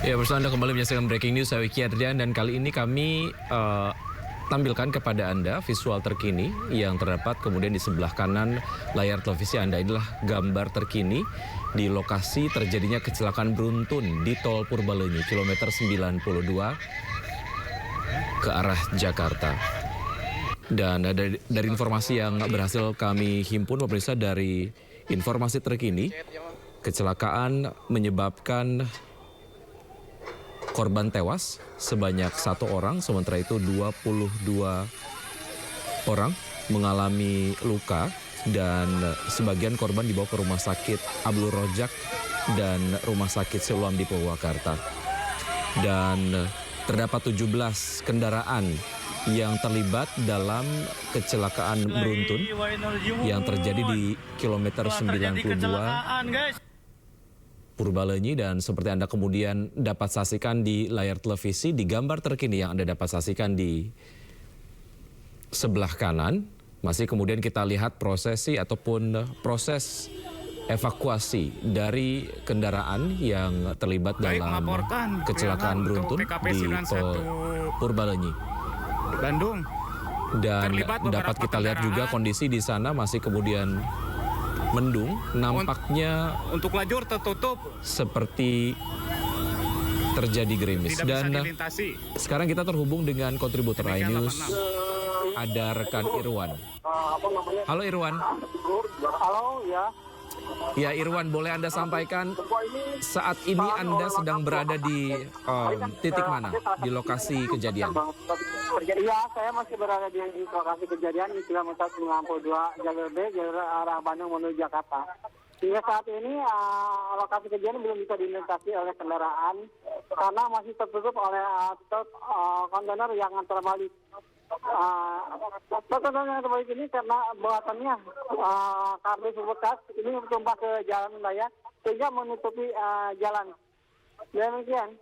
Ya, bersama Anda kembali menyaksikan Breaking News, saya Wiki Adrian, dan kali ini kami tampilkan kepada Anda visual terkini yang terdapat kemudian di sebelah kanan layar televisi Anda. Inilah gambar terkini di lokasi terjadinya kecelakaan beruntun di Tol Purbalenyi, kilometer 92 ke arah Jakarta. Dan dari informasi yang berhasil kami himpun, pemirsa, dari informasi terkini, kecelakaan menyebabkan korban tewas sebanyak 1 orang, sementara itu 22 orang mengalami luka dan sebagian korban dibawa ke Rumah Sakit Abdul Rojak dan Rumah Sakit Siloam di Purwakarta. Dan terdapat 17 kendaraan yang terlibat dalam kecelakaan beruntun yang terjadi di kilometer 92 Purbalenyi, dan seperti Anda kemudian dapat saksikan di layar televisi, di gambar terkini yang Anda dapat saksikan di sebelah kanan, masih kemudian kita lihat prosesi ataupun proses evakuasi dari kendaraan yang terlibat dalam kecelakaan beruntun di Tol Purbalenyi. Bandung. Dan dapat kita lihat juga kondisi di sana masih kemudian mendung, nampaknya untuk lajur tertutup seperti terjadi gerimis. Dan sekarang kita terhubung dengan kontributor iNews, ada rekan Irwan. Halo Irwan. Halo, ya. Ya Irwan, boleh Anda sampaikan saat ini Anda sedang berada di titik mana di lokasi kejadian? Ya, saya masih berada di lokasi kejadian di kilometer 92 jalur B, jalur arah Bandung menuju Jakarta. Hingga saat ini lokasi kejadian belum bisa dilintasi oleh kendaraan karena masih tertutup oleh truk kontainer yang terbalik. Kontainer yang terbalik ini karena buatannya kardus bekas ini tumpah ke jalan raya sehingga menutupi jalan. Demikian.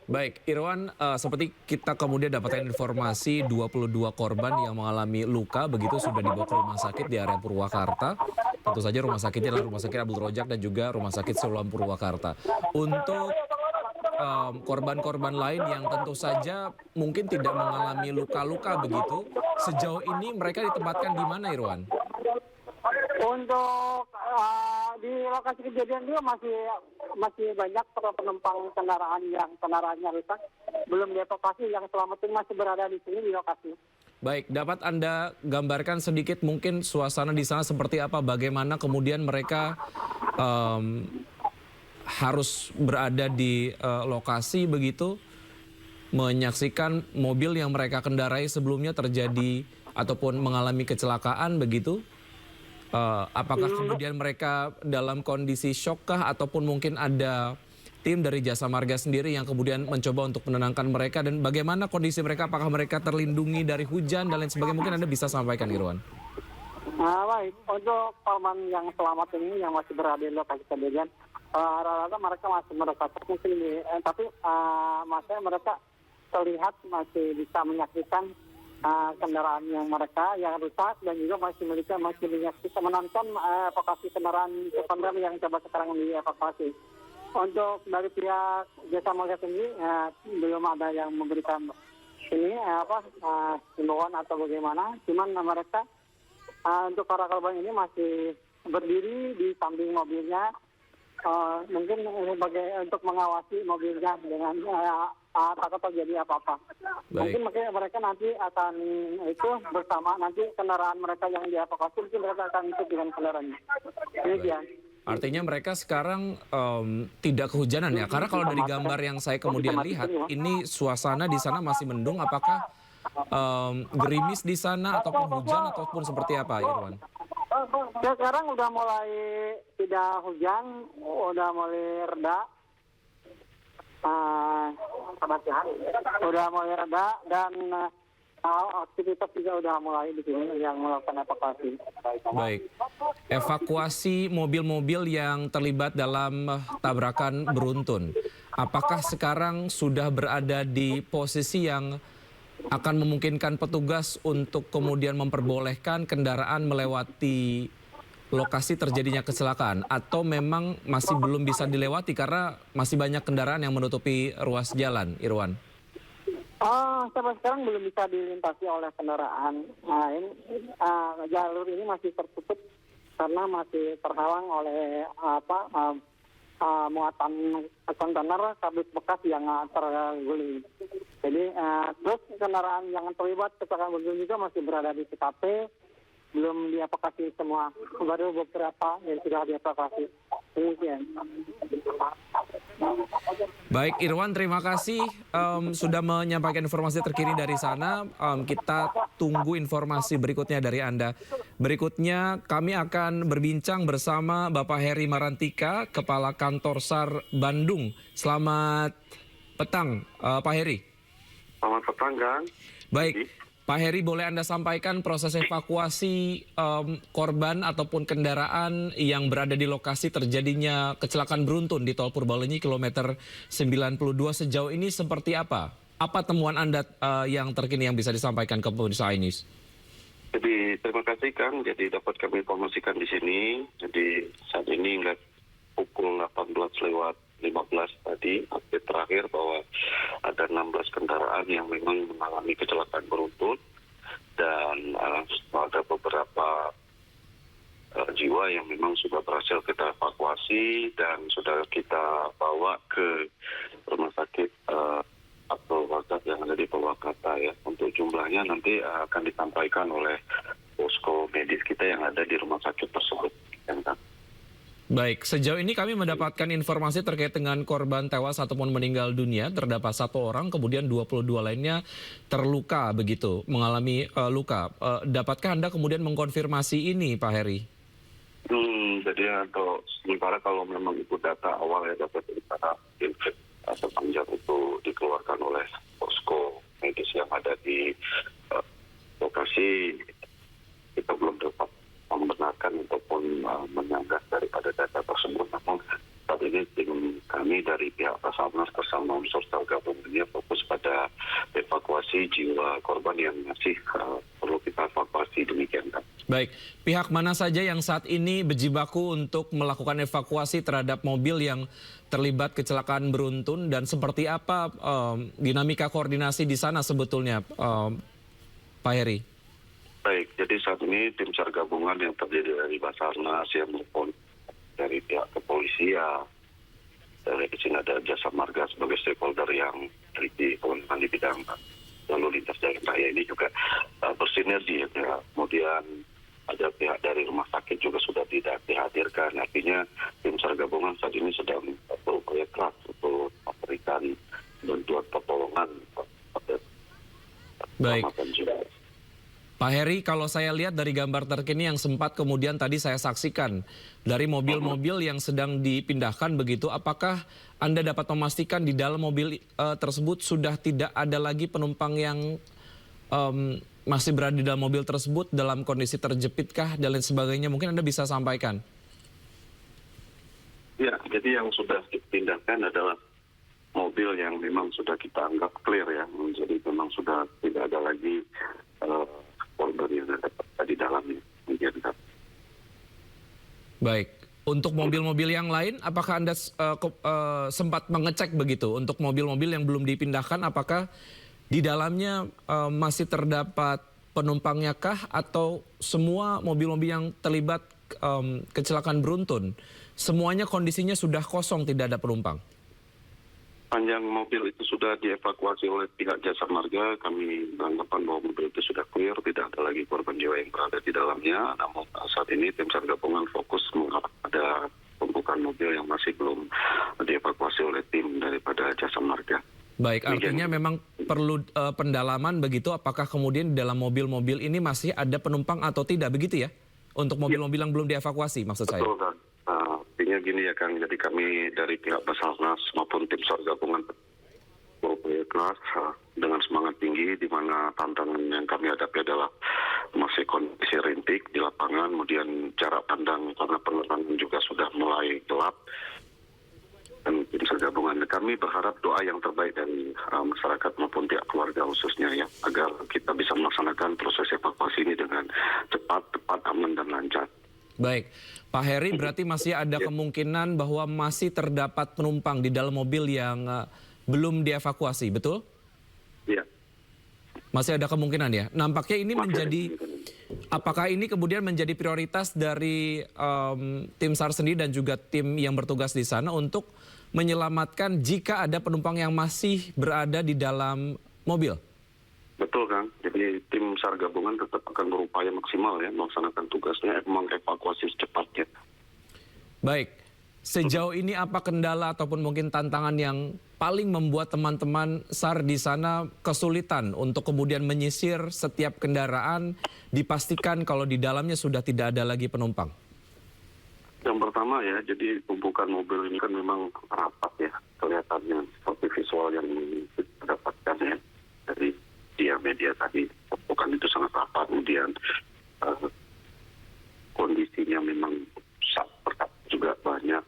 Baik, Irwan, seperti kita kemudian dapatkan informasi 22 korban yang mengalami luka begitu sudah dibawa ke rumah sakit di area Purwakarta. Tentu saja rumah sakitnya adalah Rumah Sakit Abdul Rojak dan juga Rumah Sakit Siloam Purwakarta. Untuk korban-korban lain yang tentu saja mungkin tidak mengalami luka-luka begitu, sejauh ini mereka ditempatkan di mana, Irwan? Untuk di lokasi kejadian juga masih banyak penumpang kendaraannya rusak, belum dievakuasi, yang selamat ini masih berada di sini di lokasi. Baik, dapat Anda gambarkan sedikit mungkin suasana di sana seperti apa, bagaimana kemudian mereka harus berada di lokasi begitu, menyaksikan mobil yang mereka kendarai sebelumnya terjadi ataupun mengalami kecelakaan begitu? Apakah kemudian mereka dalam kondisi shock kah, ataupun mungkin ada tim dari Jasa Marga sendiri yang kemudian mencoba untuk menenangkan mereka, dan bagaimana kondisi mereka, apakah mereka terlindungi dari hujan dan lain sebagainya, mungkin Anda bisa sampaikan, Irwan? Baik, untuk korban yang selamat ini yang masih berada di lokasi kejadian, rata-rata mereka masih merasa mungkin tapi maksudnya mereka terlihat masih bisa menyaksikan kendaraan yang mereka yang rusak, dan juga masih menyaksikan menonton evakuasi kendaraan sekunder yang coba sekarang dievakuasi. Untuk dari pihak Jasa Marga sendiri belum ada yang memberikan himbauan atau bagaimana. Cuman mereka untuk para korban ini masih berdiri di samping mobilnya, mungkin untuk mengawasi mobilnya dengan takut terjadi apa-apa. Mungkin mereka nanti akan itu bersama, nanti kendaraan mereka yang dievakuasi mungkin mereka akan ikut dengan kendaraannya. Demikian. Artinya mereka sekarang tidak kehujanan ya? Karena kalau dari gambar yang saya kemudian lihat, ini suasana di sana masih mendung. Apakah gerimis di sana ataupun hujan ataupun seperti apa, Irwan? Sekarang udah mulai tidak hujan, udah mulai reda. Udah mulai reda dan aktivitas juga udah mulai di sini yang melakukan evakuasi. Baik, evakuasi mobil-mobil yang terlibat dalam tabrakan beruntun, apakah sekarang sudah berada di posisi yang akan memungkinkan petugas untuk kemudian memperbolehkan kendaraan melewati lokasi terjadinya kecelakaan atau memang masih belum bisa dilewati karena masih banyak kendaraan yang menutupi ruas jalan, Irwan? Sampai sekarang belum bisa dilintasi oleh kendaraan. Nah, ini jalur ini masih tertutup karena masih terhalang oleh muatan kontainer kardus bekas yang terguling. Jadi terus kendaraan yang terlibat kecelakaan beruntun juga masih berada di TKP, belum dievakuasi semua, baru beberapa yang sudah dievakuasi. Demikian. Baik Irwan, terima kasih sudah menyampaikan informasi terkini dari sana. Kita tunggu informasi berikutnya dari Anda. Berikutnya kami akan berbincang bersama Bapak Heri Marantika, Kepala Kantor SAR Bandung. Selamat petang Pak Heri. Selamat petang, Kang. Baik, Pak Heri, boleh Anda sampaikan proses evakuasi korban ataupun kendaraan yang berada di lokasi terjadinya kecelakaan beruntun di Tol Purbalenyi kilometer 92 sejauh ini seperti apa? Apa temuan Anda yang terkini yang bisa disampaikan ke pemirsa Ainis? Jadi terima kasih, Kang. Jadi dapat kami informasikan di sini. Jadi saat ini hingga pukul 18:15 tadi, update terakhir bahwa ada 16 kendaraan yang memang mengalami kecelakaan beruntun dan ada beberapa jiwa yang memang sudah berhasil kita evakuasi dan sudah kita bawa ke rumah sakit atau Wazat yang ada di Purwakarta ya. Untuk jumlahnya nanti akan disampaikan oleh posko medis kita yang ada di rumah sakit tersebut. Baik, sejauh ini kami mendapatkan informasi terkait dengan korban tewas ataupun meninggal dunia. Terdapat 1 orang, kemudian 22 lainnya terluka begitu, mengalami luka. Dapatkah Anda kemudian mengkonfirmasi ini, Pak Heri? Jadi untuk sementara kalau memang itu data awal ya dapat data sepanjang itu dikeluarkan oleh posko medis yang ada di lokasi, kita belum dapat membenarkan ataupun menyanggah daripada data tersebut. Namun saat ini tim kami dari pihak Basarnas bersama unsur SAR gabungannya fokus pada evakuasi jiwa korban yang masih perlu kita evakuasi, demikian kan. Baik, pihak mana saja yang saat ini berjibaku untuk melakukan evakuasi terhadap mobil yang terlibat kecelakaan beruntun dan seperti apa dinamika koordinasi di sana sebetulnya, Pak Heri? Baik, jadi saat ini tim SAR gabungan yang terdiri dari Basarnas yang maupun dari pihak kepolisian, dari sini ada Jasa Marga sebagai stakeholder yang teliti kewenangan di bidang lalu lintas jalan raya ini juga bersinergi ya. Kemudian ada pihak dari rumah sakit juga sudah tidak dihadirkan. Artinya tim SAR gabungan saat ini sedang berupaya keras untuk memberikan bantuan pertolongan pada keselamatan jiwa. Pak Heri, kalau saya lihat dari gambar terkini yang sempat kemudian tadi saya saksikan dari mobil-mobil yang sedang dipindahkan begitu, apakah Anda dapat memastikan di dalam mobil tersebut sudah tidak ada lagi penumpang yang masih berada di dalam mobil tersebut dalam kondisi terjepitkah dan lain sebagainya? Mungkin Anda bisa sampaikan. Ya, jadi yang sudah dipindahkan adalah mobil yang memang sudah kita anggap clear ya. Jadi memang sudah tidak ada lagi korban yang ada di dalamnya. Baik, untuk mobil-mobil yang lain, apakah Anda sempat mengecek begitu untuk mobil-mobil yang belum dipindahkan, apakah di dalamnya masih terdapat penumpangnya kah atau semua mobil-mobil yang terlibat kecelakaan beruntun, semuanya kondisinya sudah kosong, tidak ada penumpang? Panjang mobil itu sudah dievakuasi oleh pihak Jasa Marga. Kami beranggapan bahwa mobil itu sudah clear, tidak ada lagi korban jiwa yang berada di dalamnya. Namun saat ini tim SAR gabungan fokus pada tumpukan mobil yang masih belum dievakuasi oleh tim daripada Jasa Marga. Baik, artinya memang perlu pendalaman begitu, apakah kemudian di dalam mobil-mobil ini masih ada penumpang atau tidak, begitu ya? Untuk mobil-mobil yang belum dievakuasi maksud saya. Betul, kan. Artinya gini ya Kang, jadi kami dari pihak Basarnas maupun tim SAR gabungan berupaya keras dengan semangat tinggi, di mana tantangan yang kami hadapi adalah masih kondisi rintik di lapangan, kemudian jarak pandang karena penerangan juga sudah mulai gelap. Dan tim SAR gabungan kami berharap doa yang terbaik dari masyarakat maupun pihak keluarga khususnya ya, agar kita bisa melaksanakan proses evakuasi ini dengan cepat, aman dan lancar. Baik, Pak Heri, berarti masih ada kemungkinan bahwa masih terdapat penumpang di dalam mobil yang belum dievakuasi, betul? Iya. Masih ada kemungkinan ya. Nampaknya ini Masih ada menjadi, apakah ini kemudian menjadi prioritas dari tim SAR sendiri dan juga tim yang bertugas di sana untuk menyelamatkan jika ada penumpang yang masih berada di dalam mobil? Betul, Kang. Jadi tim SAR gabungan tetap akan berupaya maksimal ya melaksanakan tugasnya, mengevakuasi secepatnya. Baik, sejauh ini apa kendala ataupun mungkin tantangan yang paling membuat teman-teman SAR di sana kesulitan untuk kemudian menyisir setiap kendaraan, dipastikan kalau di dalamnya sudah tidak ada lagi penumpang? Yang pertama ya, jadi tumpukan mobil ini kan memang rapat ya, kelihatannya seperti visual yang kita dapatkan ya dari media tadi. Tumpukan itu sangat rapat, kemudian kondisinya memang juga banyak.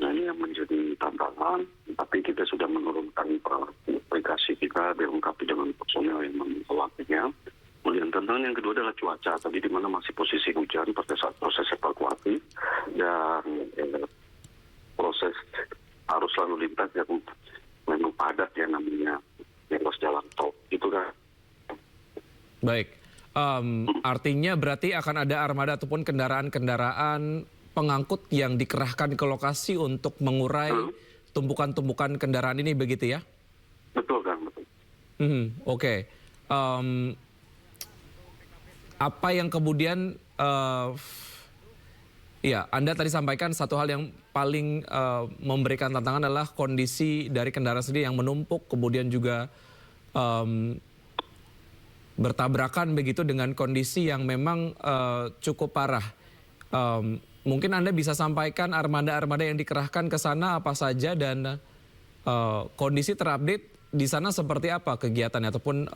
Nah, ini yang menjadi tantangan, tapi kita sudah menurunkan aplikasi kita dilengkapi dengan personel yang melengkapinya. Kemudian tantangan yang kedua adalah cuaca, tadi di mana masih posisi hujan pada saat proses evakuasi, dan proses arus lalu lintas yang memang padat ya namanya ruas jalan tol, itu kan. Baik, artinya berarti akan ada armada ataupun kendaraan-kendaraan pengangkut yang dikerahkan ke lokasi untuk mengurai tumpukan-tumpukan kendaraan ini, begitu ya? Betul kan, betul. Oke. Apa yang kemudian, ya Anda tadi sampaikan satu hal yang paling memberikan tantangan adalah kondisi dari kendaraan sendiri yang menumpuk, kemudian juga bertabrakan begitu dengan kondisi yang memang cukup parah. Mungkin Anda bisa sampaikan armada-armada yang dikerahkan ke sana apa saja dan kondisi terupdate di sana seperti apa kegiatannya ataupun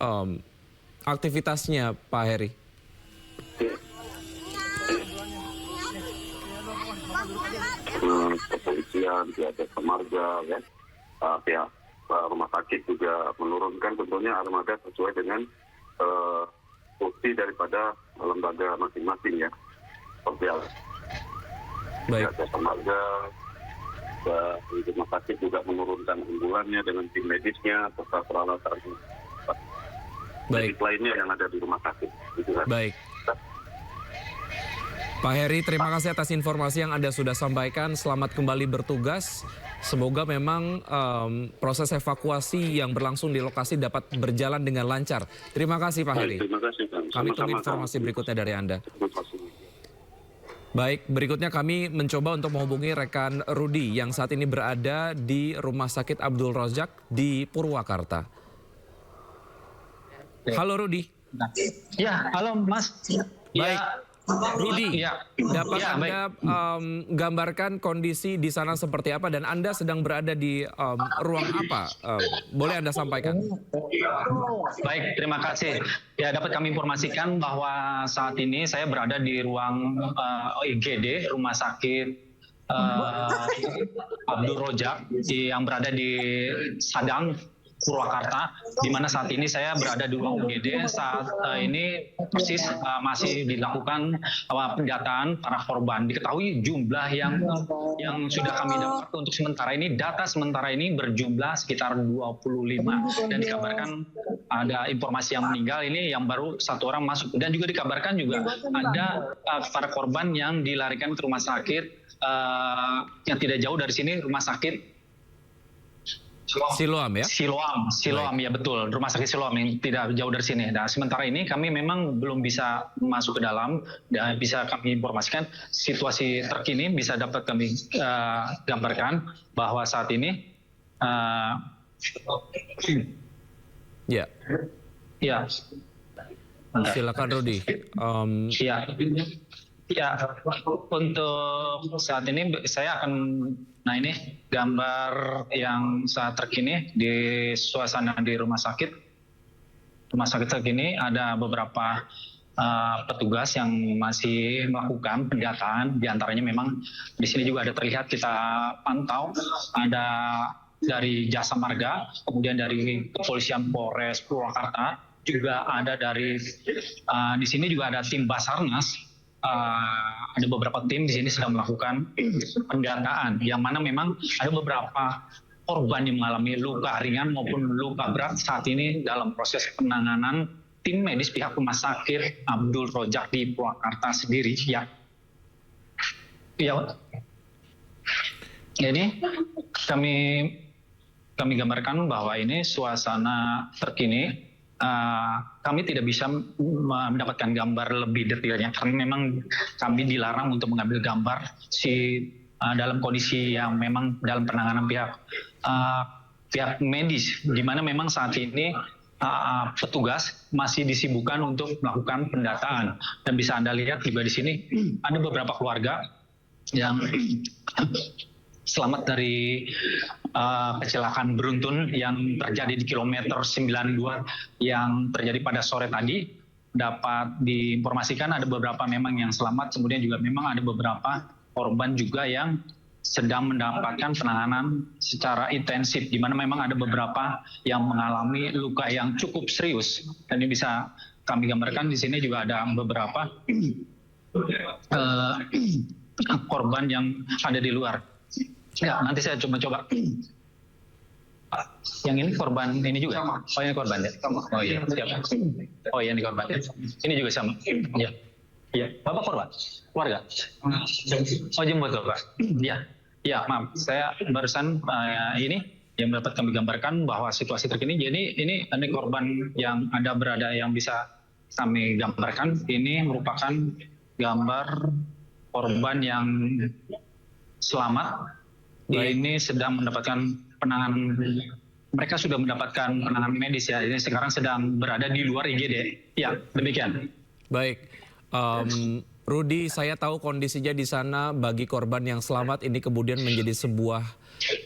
aktivitasnya, Pak Heri? Kepolisian, pihak jasa marga, ya, pihak rumah sakit juga menurunkan tentunya armada sesuai dengan fungsi daripada lembaga masing-masing ya. Seperti Baik. jasa marga, rumah sakit juga menurunkan ambulannya dengan tim medisnya serta peralatan medis lainnya yang ada di rumah sakit. Gitu kan. Baik. Pak Heri, terima kasih atas informasi yang Anda sudah sampaikan. Selamat kembali bertugas. Semoga memang proses evakuasi yang berlangsung di lokasi dapat berjalan dengan lancar. Terima kasih Pak Heri. Terima kasih, Kang. Kami tunggu Sama-sama, informasi Kang. berikutnya dari Anda. Terima kasih. Baik, berikutnya kami mencoba untuk menghubungi rekan Rudi yang saat ini berada di Rumah Sakit Abdul Razak di Purwakarta. Halo Rudi. Ya, halo Mas. Baik. Ya, Rudi, ya. dapat Ya, Anda gambarkan kondisi di sana seperti apa dan Anda sedang berada di ruang apa? Boleh Anda sampaikan? Baik, terima kasih. Ya, dapat kami informasikan bahwa saat ini saya berada di ruang IGD, Rumah Sakit Abdul Razak yang berada di Sadang, Purwakarta, di mana saat ini saya berada di ruang UGD. Saat ini persis masih dilakukan pendataan para korban. Diketahui jumlah yang sudah kami dapat untuk sementara ini, data sementara ini berjumlah sekitar 25 dan dikabarkan ada informasi yang meninggal ini yang baru satu orang masuk, dan juga dikabarkan juga ada para korban yang dilarikan ke rumah sakit yang tidak jauh dari sini, rumah sakit Siloam ya? Siloam ya betul, rumah sakit Siloam yang tidak jauh dari sini. Nah, sementara ini kami memang belum bisa masuk ke dalam dan bisa kami informasikan situasi terkini bisa dapat kami gambarkan bahwa saat ini Ya. ya Silakan Rudi. Ya, untuk saat ini saya akan, nah ini gambar yang saat terkini di suasana di rumah sakit. Rumah sakit terkini ada beberapa petugas yang masih melakukan pendataan. Di antaranya memang di sini juga ada terlihat kita pantau ada dari Jasa Marga, kemudian dari Kepolisian Polres Purwakarta, juga ada dari di sini juga ada tim Basarnas ada beberapa tim di sini sedang melakukan pendataan, yang mana memang ada beberapa korban yang mengalami luka ringan maupun luka berat saat ini dalam proses penanganan tim medis pihak Rumah Sakit Abdul Rojak di Purwakarta sendiri. Ya. Jadi kami gambarkan bahwa ini suasana terkini. Kami tidak bisa mendapatkan gambar lebih detailnya karena memang kami dilarang untuk mengambil gambar dalam kondisi yang memang dalam penanganan pihak medis, di mana memang saat ini petugas masih disibukkan untuk melakukan pendataan. Dan bisa Anda lihat juga di sini ada beberapa keluarga yang selamat dari kecelakaan beruntun yang terjadi di kilometer 92 yang terjadi pada sore tadi. Dapat diinformasikan ada beberapa memang yang selamat, kemudian juga memang ada beberapa korban juga yang sedang mendapatkan penanganan secara intensif, di mana memang ada beberapa yang mengalami luka yang cukup serius. Dan ini bisa kami gambarkan di sini juga ada beberapa korban yang ada di luar. Ya, nanti saya coba. Yang ini korban ini juga. Oh, ini korban ya. Oh iya, siap. Oh iya, ini korban. Ini juga sama. Iya. Iya, Bapak korban. Keluarga. Oh, jemput Bapak. Iya. Ya, maaf. Saya barusan ini yang dapat kami gambarkan bahwa situasi terkini. Jadi ini korban yang ada berada yang bisa kami gambarkan. Ini merupakan gambar korban yang selamat. Ini sedang mendapatkan penanganan, mereka sudah mendapatkan penanganan medis ya. Ini sekarang sedang berada di luar IGD. Ya, demikian. Baik, Rudi, saya tahu kondisinya di sana bagi korban yang selamat ini kemudian menjadi sebuah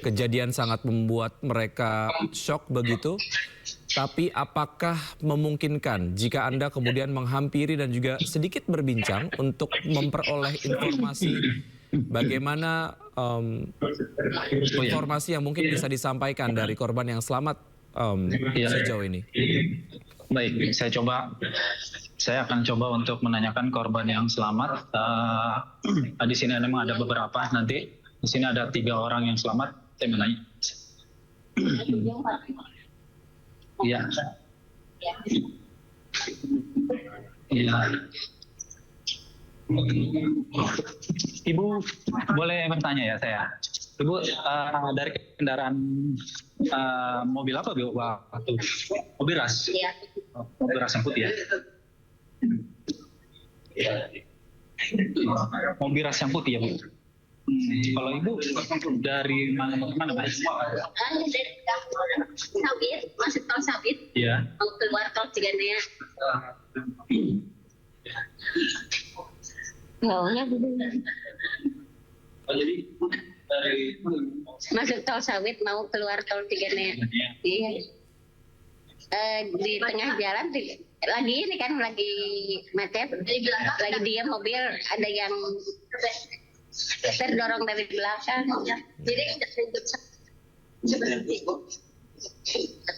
kejadian sangat membuat mereka shock begitu. Tapi apakah memungkinkan jika Anda kemudian menghampiri dan juga sedikit berbincang untuk memperoleh informasi bagaimana informasi yang mungkin bisa disampaikan dari korban yang selamat sejauh ini? Baik, saya akan coba untuk menanyakan korban yang selamat. Di sini memang ada beberapa nanti. Di sini ada 3 orang yang selamat. Saya menanya. Iya. Iya. Ibu boleh bertanya ya saya. Ibu dari kendaraan mobil apa Bu? Mobil ras. Iya. Mobil ras yang putih ya. Mobil ras yang putih ya Bu. Kalau Ibu dari mana ke mana Pak? Dari Sawit, masuk tol Sawit. Iya. Mau keluar tol Ciganea. Maunya Jadi dari masuk tol Sawit mau keluar tol Ciganea. Iya. Di tengah jalan lagi ini kan lagi macet. Lagi diam mobil ada yang terdorong dari belakang. Jadi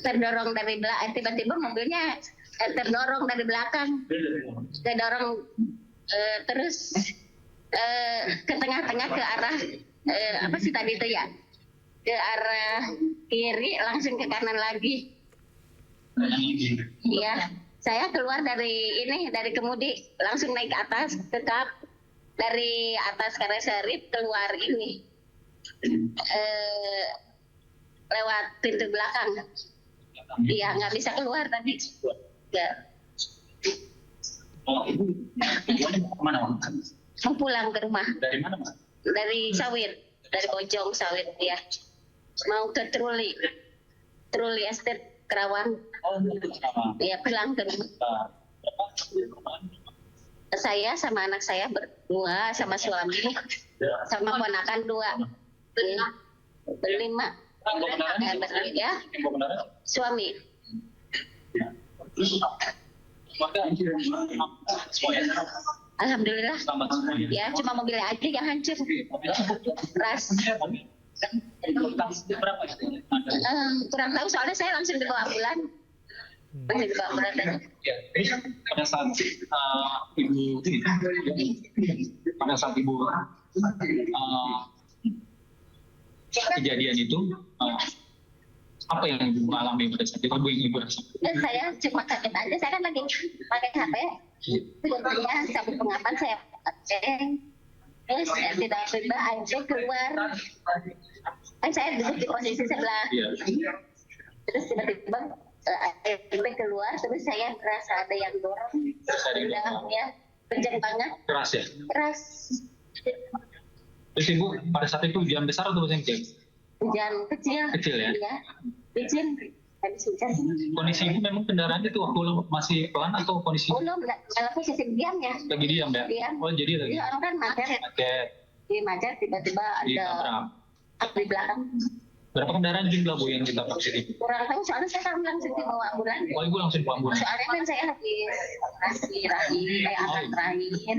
terdorong dari belakang, tiba-tiba mobilnya terdorong dari belakang. Terdorong terus ke tengah-tengah ke arah apa sih tadi itu ya, ke arah kiri langsung ke kanan lagi. Iya, saya keluar dari kemudi langsung naik ke atas ke kap, dari atas karena serip keluar ini lewat pintu belakang. Iya, nggak bisa keluar tadi. Ya. Mana? Mau pulang ke rumah. Dari mana Mas? Dari Sawit, dari Bojong Sawit ya. Mau ke Truli Estate Kerawang. Ya, pulang ke rumah. Saya sama anak saya berdua, sama suami, sama ponakan 2. Berlima. Ya, suami. Alhamdulillah. Ya, cuma mobilnya aja yang hancur. Ras. Berapa? Kurang tahu soalnya saya langsung dibawa ambulan. masih dibawa beradanya. Ya, pada saat ibu kejadian itu, apa yang ibu alami pada saat itu? Ibu rasa? Dan saya cuma kaget aja, saya kan lagi pakai HP. Tiba-tiba sabuk pengaman saya pakai, terus tiba-tiba airnya keluar. Kan saya duduk di posisi sebelah. Terus tiba-tiba airnya keluar, terus saya merasa ada yang dorong. Udah ya, kencang banget. Keras ya? Keras. Terus ibu pada saat itu hujan besar atau hujan kecil? Hujan kecil. Kecil ya? Iya, kecil. Habis hujan. Kondisi ibu memang kendaraan itu waktu masih pelan atau kondisi? Belum, kalau posisi diam ya. Lagi diam ya? Diam. Oh jadi lagi? Iya, orang kan macet. Macet. Di macet tiba-tiba ada di belakang. Berapa kendaraan jumlah Bu yang ditabrak sini? Kurang tahu, soalnya saya kan langsung dibawa ambulan. Oh ibu langsung dibawa ambulan? Soalnya kan saya lagi angkat rahim,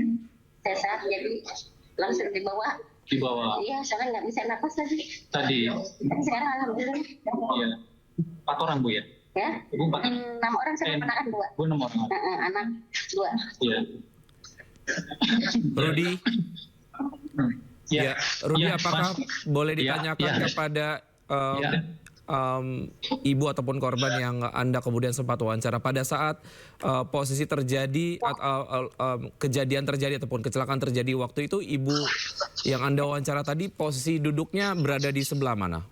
sesar, jadi langsung dibawa. Iya, soalnya nggak bisa napas tadi. Tapi sekarang alhamdulillah. Iya. 4 orang Bu ya? Ya. Ibu 4 orang? 6 orang sama ponakan 2. Bu 6 orang? Anak 2. Iya. Rudi? Ya, Rudi, apakah boleh ditanyakan ya. kepada ibu ataupun korban yang Anda kemudian sempat wawancara pada saat posisi terjadi, kejadian terjadi ataupun kecelakaan terjadi waktu itu, ibu yang Anda wawancara tadi posisi duduknya berada di sebelah mana?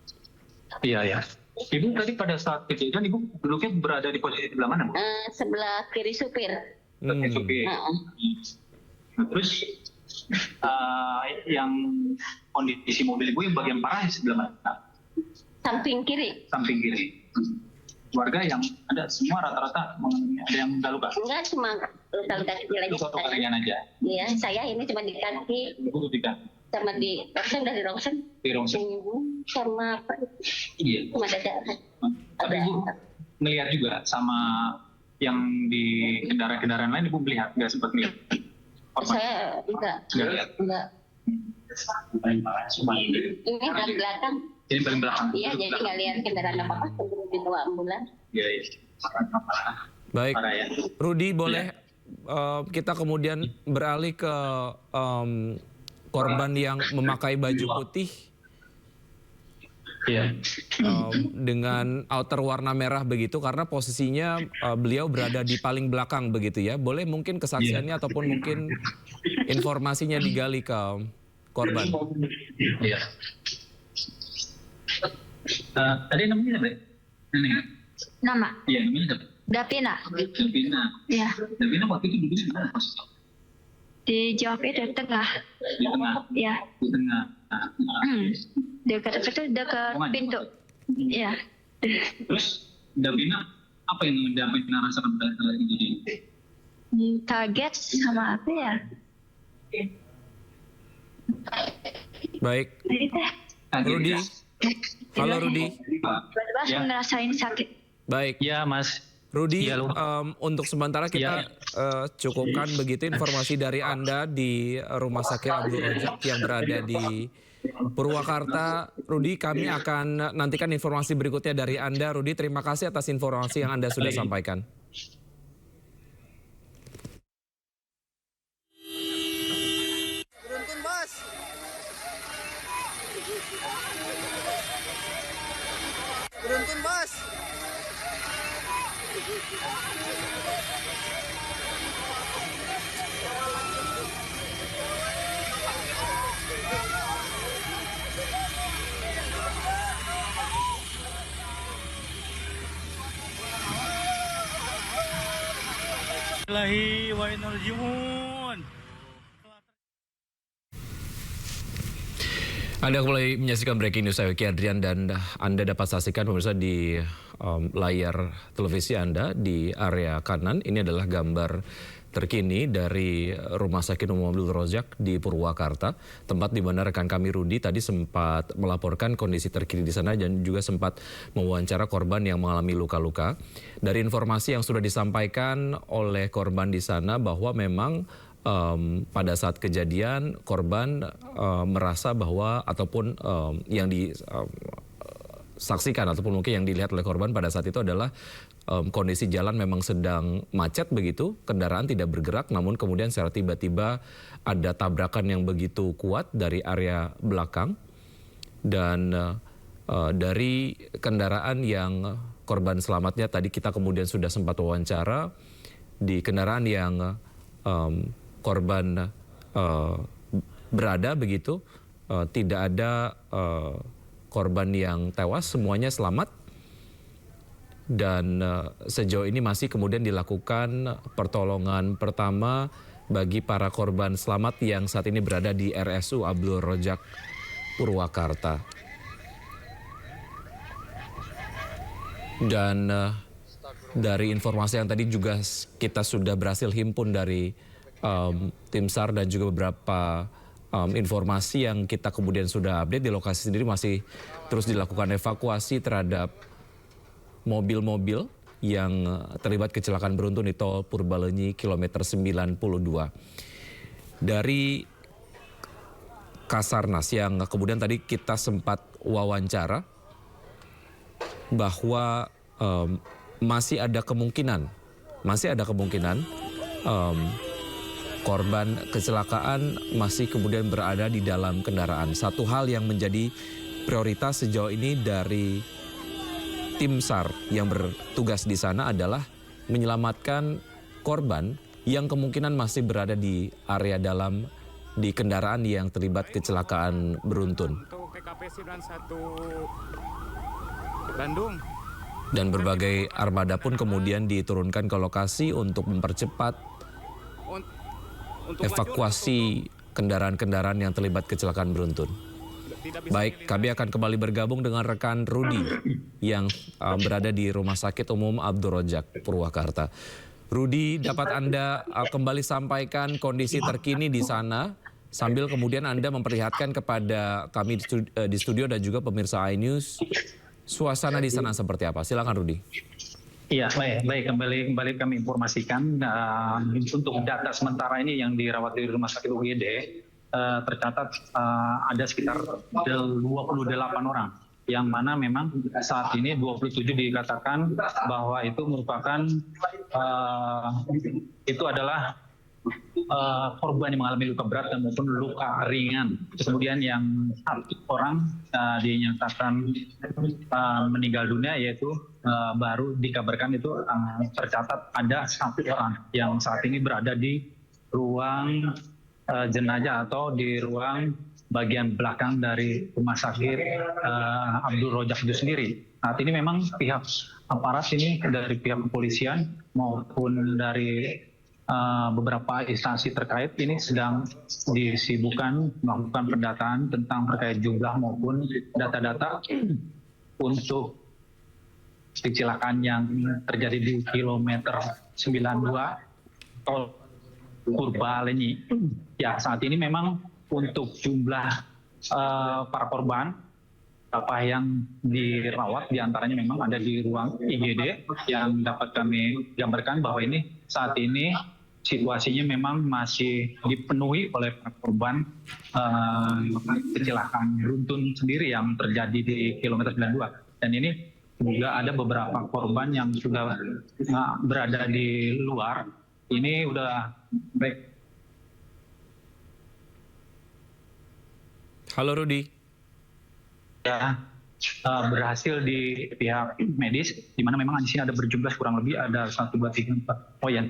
Iya. Ibu tadi pada saat kejadian ibu duduknya berada di posisi sebelah mana? Sebelah kiri supir. Supir. Terus yang kondisi mobil ibu yang bagian parah di sebelah mana? Samping kiri. Samping kiri. Warga yang ada semua rata-rata ada yang luka? Enggak, cuma luka-luka kecil aja. Luka-luka ringan aja? Iya, saya ini cuma di kaki. Ibu di kaki? Sama di rongsen, dari rongsen. Di rongsen? Sama apa? Iya. Cuma dada. Tapi ibu melihat juga sama yang di kendaraan-kendaraan lain, ibu melihat? Nggak sempat melihat? Saya enggak. Ini paling belakang. Ini paling belakang? Iya, jadi nggak lihat kendaraan apa-apa sebelum dibawa ambulan. Iya. Baik, Rudi, boleh kita kemudian beralih ke korban yang memakai baju putih dengan outer warna merah begitu, karena posisinya beliau berada di paling belakang begitu ya. Boleh mungkin kesaksiannya ataupun mungkin informasinya digali ke korban. Iya. Tadi namanya apa? Nama? Iya, namanya apa? Davina. Iya. Davina waktu itu duduk di mana? Di Jawa di tengah. Di tengah? Iya. Di tengah. Dekat pintu. Iya. Terus Davina, apa yang Davina rasakan pada saat ini? Kaget sama apa ya? Baik. Rudi. Halo Rudi. Tiba-tiba saya ngerasain sakit. Baik. Ya Mas. Rudi, untuk sementara kita cukupkan begitu informasi dari Anda di Rumah Sakit Abdul Rojak yang berada di Purwakarta. Rudi, kami akan nantikan informasi berikutnya dari Anda. Rudi, terima kasih atas informasi yang Anda sudah sampaikan. Beruntun, Bos. Beruntun, Bos. Lahi wa inna ilaihi raji'un. Anda kembali menyaksikan Breaking News, saya Ki Adrian, dan Anda dapat saksikan pemirsa di layar televisi Anda di area kanan. Ini adalah gambar terkini dari Rumah Sakit Umum Abdul Rojak di Purwakarta, tempat di mana rekan kami Rudi tadi sempat melaporkan kondisi terkini di sana dan juga sempat mewawancara korban yang mengalami luka-luka. Dari informasi yang sudah disampaikan oleh korban di sana bahwa memang pada saat kejadian korban merasa bahwa ataupun yang saksikan ataupun mungkin yang dilihat oleh korban pada saat itu adalah kondisi jalan memang sedang macet begitu, kendaraan tidak bergerak, namun kemudian secara tiba-tiba ada tabrakan yang begitu kuat dari area belakang. Dan dari kendaraan yang korban selamatnya tadi kita kemudian sudah sempat wawancara, di kendaraan yang korban berada begitu, tidak ada korban yang tewas, semuanya selamat. Dan sejauh ini masih kemudian dilakukan pertolongan pertama bagi para korban selamat yang saat ini berada di RSU Abdul Rojak Purwakarta. Dan dari informasi yang tadi juga kita sudah berhasil himpun dari tim SAR dan juga beberapa informasi yang kita kemudian sudah update, di lokasi sendiri masih terus dilakukan evakuasi terhadap mobil-mobil yang terlibat kecelakaan beruntun di tol Purbalenyi kilometer 92. Dari Kasarnas yang kemudian tadi kita sempat wawancara bahwa masih ada kemungkinan korban kecelakaan masih kemudian berada di dalam kendaraan. Satu hal yang menjadi prioritas sejauh ini dari tim SAR yang bertugas di sana adalah menyelamatkan korban yang kemungkinan masih berada di area dalam di kendaraan yang terlibat kecelakaan beruntun. Untuk TKP 91 Bandung. Dan berbagai armada pun kemudian diturunkan ke lokasi untuk mempercepat evakuasi kendaraan-kendaraan yang terlibat kecelakaan beruntun. Baik, kami akan kembali bergabung dengan rekan Rudi yang berada di Rumah Sakit Umum Abdul Rojak Purwakarta. Rudi, dapat Anda kembali sampaikan kondisi terkini di sana sambil kemudian Anda memperlihatkan kepada kami di studio dan juga pemirsa iNews suasana di sana seperti apa? Silakan Rudi. Iya, baik. Kembali kami informasikan untuk data sementara ini yang dirawat di Rumah Sakit UGD tercatat ada sekitar 28 orang, yang mana memang saat ini 27 dikatakan bahwa itu merupakan itu adalah korban yang mengalami luka berat dan maupun luka ringan. Kemudian yang satu orang dinyatakan meninggal dunia, yaitu baru dikabarkan itu tercatat ada satu orang yang saat ini berada di ruang jenazah atau di ruang bagian belakang dari Rumah Sakit Abdul Rojak itu sendiri. Saat ini memang pihak aparat ini dari pihak kepolisian maupun dari beberapa instansi terkait ini sedang disibukkan melakukan pendataan tentang terkait jumlah maupun data-data untuk kecelakaan yang terjadi di kilometer 92 tol Purbalenyi. Ya, saat ini memang untuk jumlah para korban apa yang dirawat diantaranya memang ada di ruang IGD yang dapat kami gambarkan bahwa ini saat ini situasinya memang masih dipenuhi oleh para korban kecelakaan beruntun sendiri yang terjadi di kilometer 92. Dan ini juga ada beberapa korban yang sudah berada di luar. Ini udah baik. Halo Rudi. Ya, berhasil di pihak medis, di mana memang di sini ada berjumlah kurang lebih ada 1, 2, 3, 4. Oh ya,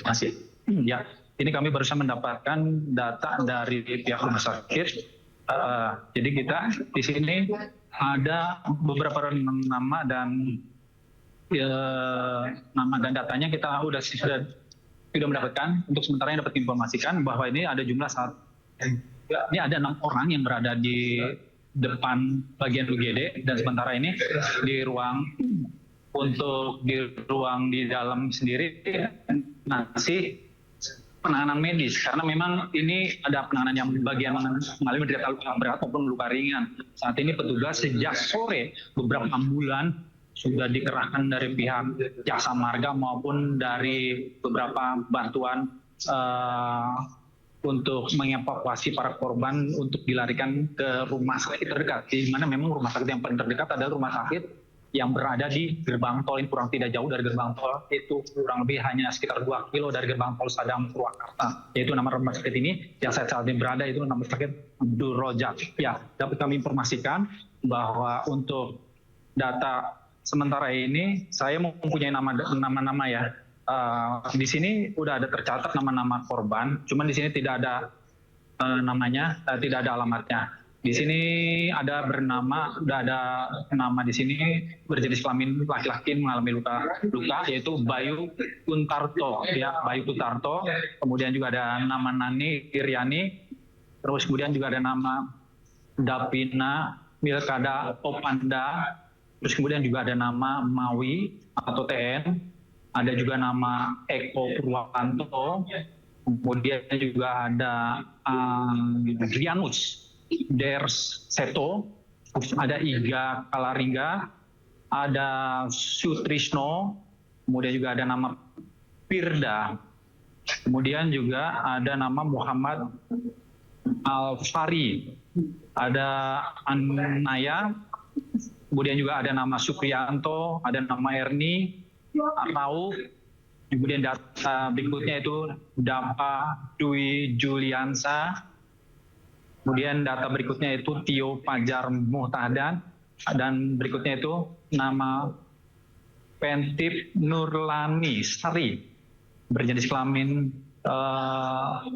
masih. Ya, ini kami barusan mendapatkan data dari pihak rumah sakit. Jadi kita di sini ada beberapa nama dan datanya kita sudah mendapatkan. Untuk sementara yang dapat informasikan bahwa ini ada jumlah ini ada 6 orang yang berada di depan bagian UGD, dan sementara ini di ruang di dalam sendiri masih penanganan medis, karena memang ini ada penanganan yang bagian mengalami derita luka berat maupun luka ringan. Saat ini petugas sejak sore beberapa ambulan sudah dikerahkan dari pihak Jasa Marga maupun dari beberapa bantuan untuk mengevakuasi para korban untuk dilarikan ke rumah sakit terdekat, di mana memang rumah sakit yang paling terdekat adalah rumah sakit yang berada di gerbang tol, ini kurang tidak jauh dari gerbang tol, itu kurang lebih hanya sekitar 2 kilo dari gerbang tol Sadang Purwakarta. Yaitu nama rumah sakit ini yang saya saat ini berada itu nama sakit Abdul Rojak. Ya, dapat kami informasikan bahwa untuk data sementara ini saya mempunyai nama-nama ya. Di sini udah ada tercatat nama-nama korban, cuman di sini tidak ada namanya, tidak ada alamatnya. Di sini udah ada nama di sini berjenis kelamin laki-laki mengalami luka yaitu Bayu Kuntarto, ya Bayu Kuntarto. Kemudian juga ada nama Nani Iriani, terus kemudian juga ada nama Davina Milkada Opanda, terus kemudian juga ada nama Mawi atau TN. Ada juga nama Eko Purwanto, kemudian juga ada Rianus Ders Seto, ada Iga Kalaringga, ada Sutrisno, kemudian juga ada nama Pirda, kemudian juga ada nama Muhammad Alfari, ada Anaya, kemudian juga ada nama Supriyanto, ada nama Erni, Arau, kemudian data berikutnya itu Dapa Dwi Juliansa, kemudian data berikutnya itu Tio Pajar Muhtadan, dan berikutnya itu nama Pentip Nurlani Sari, berjenis kelamin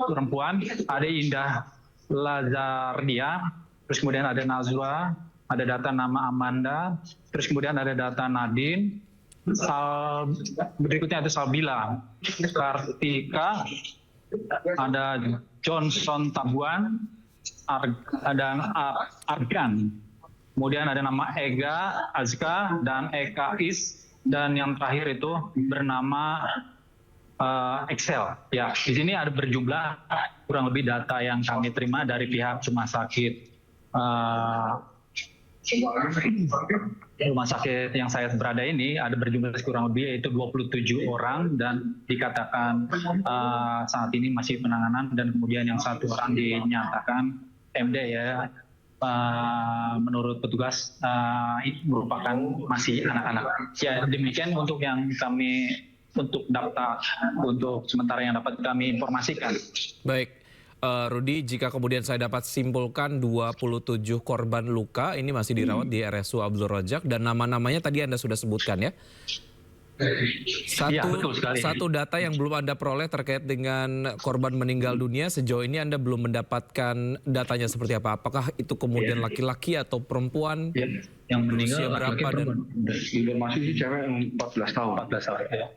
perempuan, ada Indah Lazardia, terus kemudian ada Nazwa, ada data nama Amanda, terus kemudian ada data Nadine, berikutnya ada Salbila, Kartika, ada Johnson Tabuan, ada Argan, kemudian ada nama Ega, Azka, dan Eka Is, dan yang terakhir itu bernama Excel. Ya, di sini ada berjumlah kurang lebih data yang kami terima dari pihak rumah sakit. Rumah sakit yang saya berada ini ada berjumlah kurang lebih yaitu 27 orang dan dikatakan saat ini masih penanganan, dan kemudian yang 1 orang dinyatakan MD ya. Menurut petugas ini merupakan masih anak-anak. Ya, demikian untuk yang kami untuk data untuk sementara yang dapat kami informasikan. Baik. Rudi, jika kemudian saya dapat simpulkan 27 korban luka ini masih dirawat di RSU Abdul Rojak, dan nama-namanya tadi Anda sudah sebutkan ya. Satu data yang belum Anda peroleh terkait dengan korban meninggal dunia, sejauh ini Anda belum mendapatkan datanya seperti apa? Apakah itu kemudian laki-laki atau perempuan? Yang meninggal usia berapa? Dan informasi sih cewek 14 tahun. 14 tahun ya.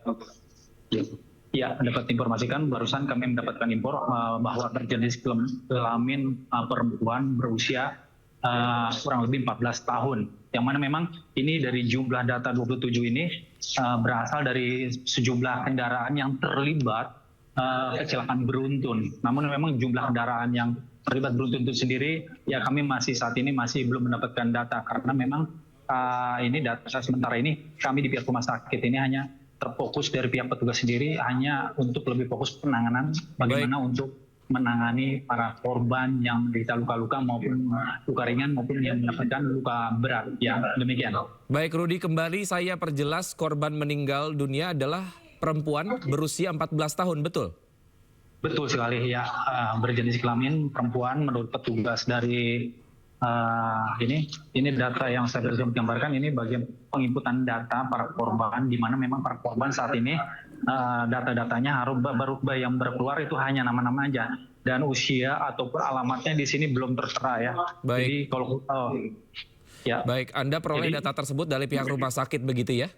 Ya, dapat informasikan barusan kami mendapatkan info bahwa berjenis kelamin perempuan berusia kurang lebih 14 tahun. Yang mana memang ini dari jumlah data 27 ini berasal dari sejumlah kendaraan yang terlibat kecelakaan beruntun. Namun memang jumlah kendaraan yang terlibat beruntun itu sendiri, ya kami saat ini masih belum mendapatkan data, karena memang ini data sementara ini kami di pihak rumah sakit ini hanya terfokus dari pihak petugas sendiri hanya untuk lebih fokus penanganan bagaimana untuk menangani para korban yang menderita luka-luka maupun luka ringan maupun yang mendapatkan luka berat. Ya, demikian. Baik, Rudi, kembali saya perjelas korban meninggal dunia adalah perempuan berusia 14 tahun, betul? Betul sekali ya, berjenis kelamin perempuan menurut petugas dari ini data yang saya bisa gambarkan, ini bagian penginputan data para korban, di mana memang para korban saat ini data-datanya baru yang berkeluar itu hanya nama-nama aja, dan usia ataupun alamatnya di sini belum tertera ya. Baik. Jadi kalau Baik, Anda peroleh data tersebut dari pihak rumah sakit begitu ya?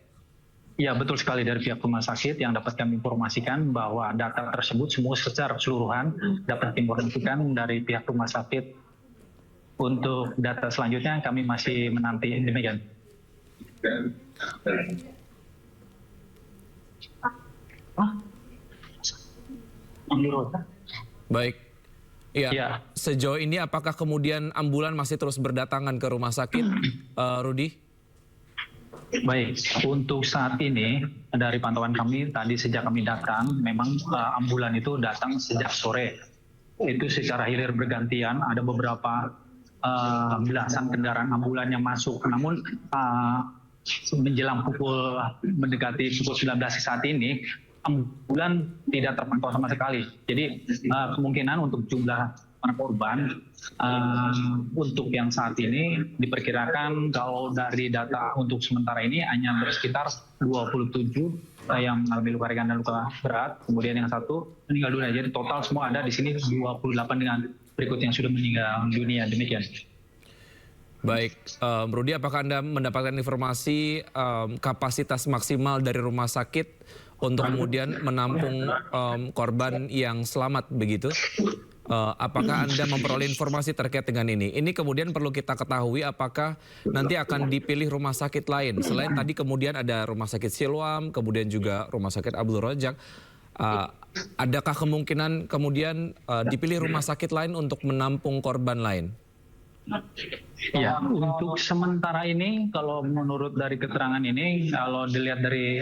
Ya, betul sekali, dari pihak rumah sakit yang dapat kami informasikan bahwa data tersebut semua secara keseluruhan dapat diinformasikan dari pihak rumah sakit. Untuk data selanjutnya kami masih menanti, demikian. Baik. Ya. Sejauh ini apakah kemudian ambulan masih terus berdatangan ke rumah sakit, Rudi? Baik, untuk saat ini dari pantauan kami tadi sejak kami datang, memang ambulan itu datang sejak sore. itu secara hilir bergantian, ada beberapa belasan kendaraan ambulan yang masuk. Namun menjelang mendekati pukul 19 saat ini, ambulan tidak terpantau sama sekali. Jadi kemungkinan untuk jumlah para korban untuk yang saat ini diperkirakan kalau dari data untuk sementara ini hanya bersekitar 27 yang mengalami luka ringan dan luka berat. Kemudian yang satu meninggal dunia. Jadi total semua ada di sini 28 dengan berikut yang sudah meninggal dunia. Demikian. Baik, Rudi, apakah Anda mendapatkan informasi kapasitas maksimal dari rumah sakit untuk kemudian menampung korban yang selamat begitu? Apakah Anda memperoleh informasi terkait dengan ini? Ini kemudian perlu kita ketahui apakah nanti akan dipilih rumah sakit lain. Selain tadi kemudian ada rumah sakit Siloam, kemudian juga rumah sakit Abdul Rojak. Adakah kemungkinan kemudian dipilih rumah sakit lain untuk menampung korban lain? Ya, untuk sementara ini kalau menurut dari keterangan ini, kalau dilihat dari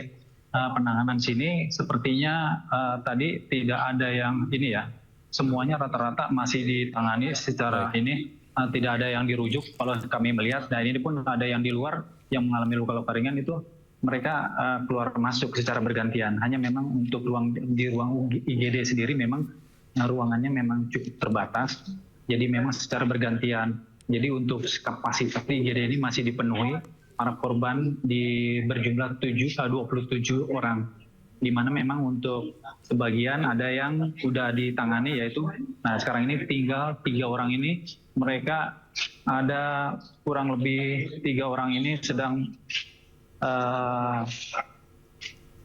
penanganan sini, sepertinya tadi tidak ada yang ini ya, semuanya rata-rata masih ditangani secara ini, tidak ada yang dirujuk kalau kami melihat. Dan ini pun ada yang di luar yang mengalami luka-luka ringan itu mereka keluar masuk secara bergantian. Hanya memang untuk di ruang IGD sendiri memang ruangannya memang cukup terbatas, jadi memang secara bergantian. Jadi untuk kapasitas di IGD ini masih dipenuhi, para korban berjumlah 27 orang. Di mana memang untuk sebagian ada yang sudah ditangani, yaitu sekarang ini tinggal 3 orang ini, mereka ada kurang lebih 3 orang ini sedang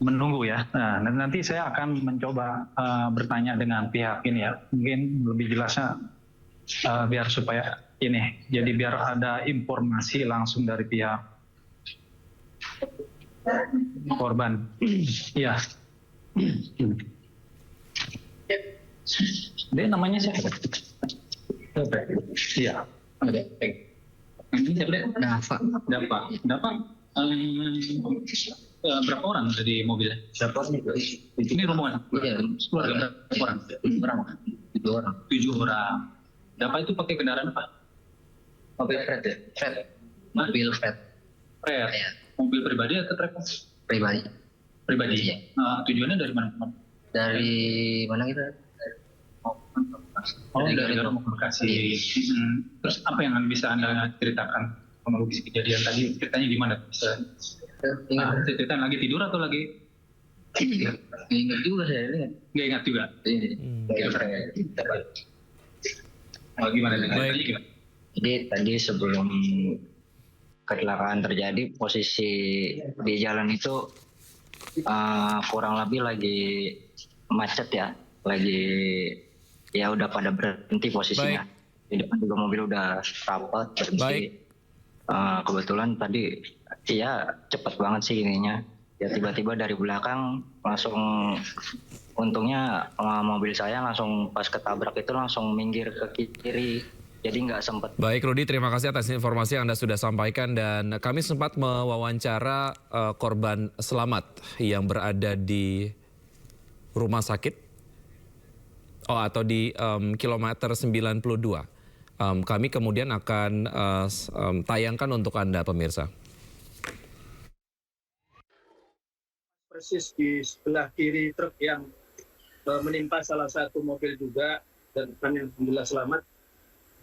menunggu ya. Nah, nanti saya akan mencoba bertanya dengan pihak ini ya, mungkin lebih jelasnya biar supaya ini, jadi biar ada informasi langsung dari pihak korban. Iya. Dia namanya siapa? Iya. Ini siapa? Dapa. Berapa orang ada di mobil? Berapa orang? Ini rombongan? Iya. Keluarga berapa orang? 7 orang. 7 orang. Dapa itu pakai kendaraan apa? Mobil Fred ya? Fred. Mobil Fred. Fred? Ya. Mobil pribadi atau travel? Pribadi. Pribadi? Iya. Tujuannya dari mana? Dari mana kita? Dari Bekasi. Terus apa yang bisa Anda ceritakan kronologis kejadian tadi? Ceritanya gimana? Bisa cerita lagi tidur atau lagi? Nggak ingat juga saya. Nggak ingat juga? Gimana dengan tadi gimana? Jadi tadi sebelum kecelakaan terjadi, posisi di jalan itu kurang lebih lagi macet ya, udah pada berhenti posisinya. Di depan juga mobil udah rapat berhenti. Kebetulan tadi ya cepet banget sih ininya. Ya tiba-tiba dari belakang langsung, untungnya mobil saya langsung pas ketabrak itu langsung minggir ke kiri. Jadi nggak sempat. Baik Rudi, terima kasih atas informasi yang Anda sudah sampaikan, dan kami sempat mewawancara korban selamat yang berada di rumah sakit atau di kilometer 92. Kami kemudian akan tayangkan untuk Anda pemirsa. Persis di sebelah kiri truk yang menimpa salah satu mobil juga, dan yang alhamdulillah selamat.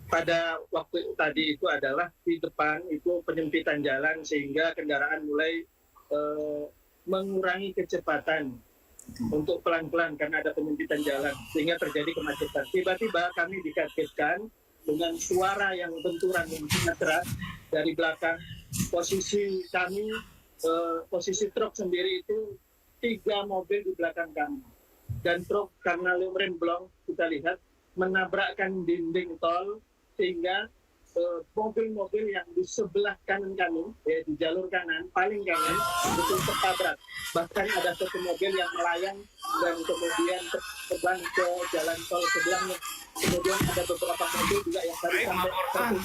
Pada waktu tadi itu adalah di depan itu penyempitan jalan sehingga kendaraan mulai mengurangi kecepatan untuk pelan-pelan karena ada penyempitan jalan sehingga terjadi kemacetan. Tiba-tiba kami dikagetkan dengan suara yang benturan yang sangat keras dari belakang. Posisi kami, posisi truk sendiri itu 3 mobil di belakang kami, dan truk karena remblong kita lihat menabrakkan dinding tol sehingga mobil-mobil yang di sebelah kanan kami, di jalur kanan, paling kanan, itu tertabrak. Bahkan ada satu mobil yang melayang dan kemudian terbang ke jalan tol sebelahnya. Kemudian ada beberapa mobil juga yang tadi sampai tertabrak.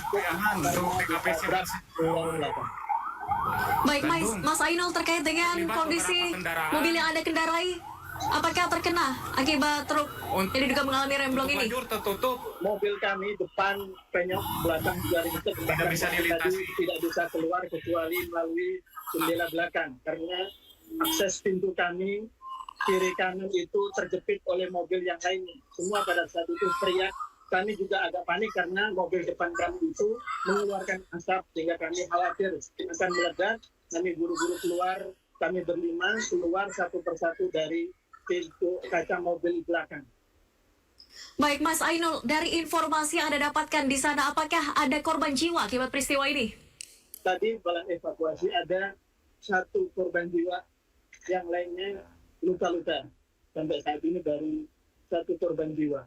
Baik, Mas Ainul, terkait dengan kondisi mobil yang Anda kendarai apakah terkena akibat truk yang diduga mengalami remblong ini? Tertutup. Mobil kami depan penyok, belakang juga ringsek. Tidak bisa dilintasi. Tidak bisa keluar kecuali melalui jendela belakang karena akses pintu kami kiri kanan itu terjepit oleh mobil yang lain. Semua pada saat itu teriak. Kami juga agak panik karena mobil depan kami itu mengeluarkan asap sehingga kami khawatir akan meledak. Kami buru-buru keluar, kami berlima keluar satu persatu dari pintu kaca mobil belakang. Baik, Mas Ainul, dari informasi yang Anda dapatkan di sana, apakah ada korban jiwa akibat peristiwa ini? Tadi dalam evakuasi ada 1 korban jiwa, yang lainnya luka-luka. Sampai saat ini baru 1 korban jiwa.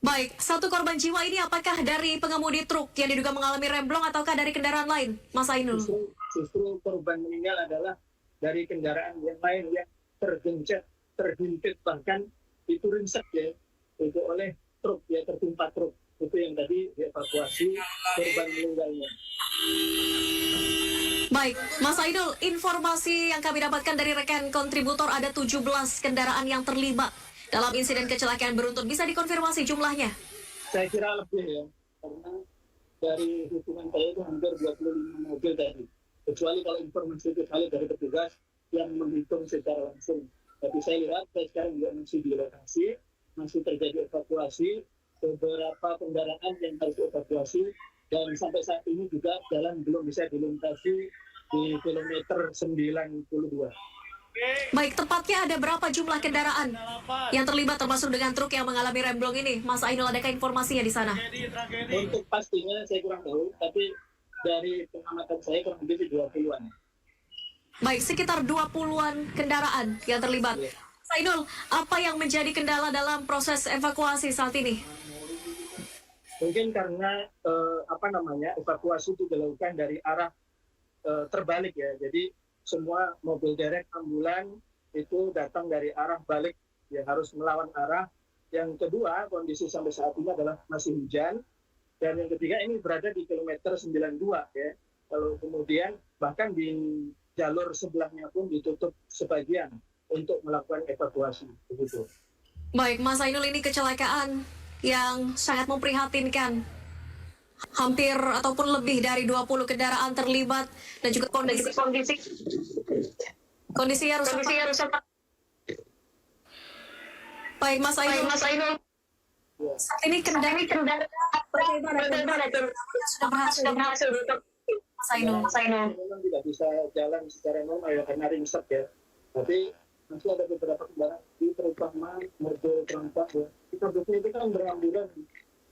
Baik, 1 korban jiwa ini apakah dari pengemudi truk yang diduga mengalami remblong ataukah dari kendaraan lain, Mas Ainul? Justru korban meninggal adalah dari kendaraan yang lain yang terhimpit, bahkan itu ringsek ya, itu oleh truk, ya tertimpa truk. Itu yang tadi dievakuasi korban meninggalnya. Baik, Mas Ainul, informasi yang kami dapatkan dari rekan kontributor ada 17 kendaraan yang terlibat dalam insiden kecelakaan beruntun. Bisa dikonfirmasi jumlahnya? Saya kira lebih ya, karena dari hitungan saya itu hampir 25 mobil tadi. Kecuali kalau informasi itu kali dari petugas yang menghitung secara langsung. Tapi saya lihat, saya sekarang juga masih di lokasi, masih terjadi evakuasi, beberapa kendaraan yang harus dievakuasi, dan sampai saat ini juga jalan belum bisa dilintasi di kilometer 92. Baik, tepatnya ada berapa jumlah kendaraan yang terlibat termasuk dengan truk yang mengalami remblong ini? Mas Ainul, adakah informasinya di sana? Untuk pastinya saya kurang tahu, tapi dari pengamatan saya kurang lebih 20-an. Baik, sekitar 20-an kendaraan yang terlibat. Mas Ainul, apa yang menjadi kendala dalam proses evakuasi saat ini? Mungkin karena evakuasi itu dilakukan dari arah terbalik ya. Jadi semua mobil derek ambulan itu datang dari arah balik, ya harus melawan arah. Yang kedua, kondisi sampai saat ini adalah masih hujan. Dan yang ketiga, ini berada di kilometer 92 ya. Kalau kemudian bahkan di jalur sebelahnya pun ditutup sebagian untuk melakukan evakuasi. Begitu. Baik, Mas Ainul, ini kecelakaan yang sangat memprihatinkan. Hampir ataupun lebih dari 20 kendaraan terlibat dan juga kondisinya rusak. Baik, Mas Ainul. Saat ini kendaraan sudah berhasil ditutup. Mas Ainul. Memang tidak bisa jalan secara normal ya karena ringsek ya. Tapi masih ada beberapa kendaraan, terutama mobil perangkat ya. Kondisinya itu kan berambulan.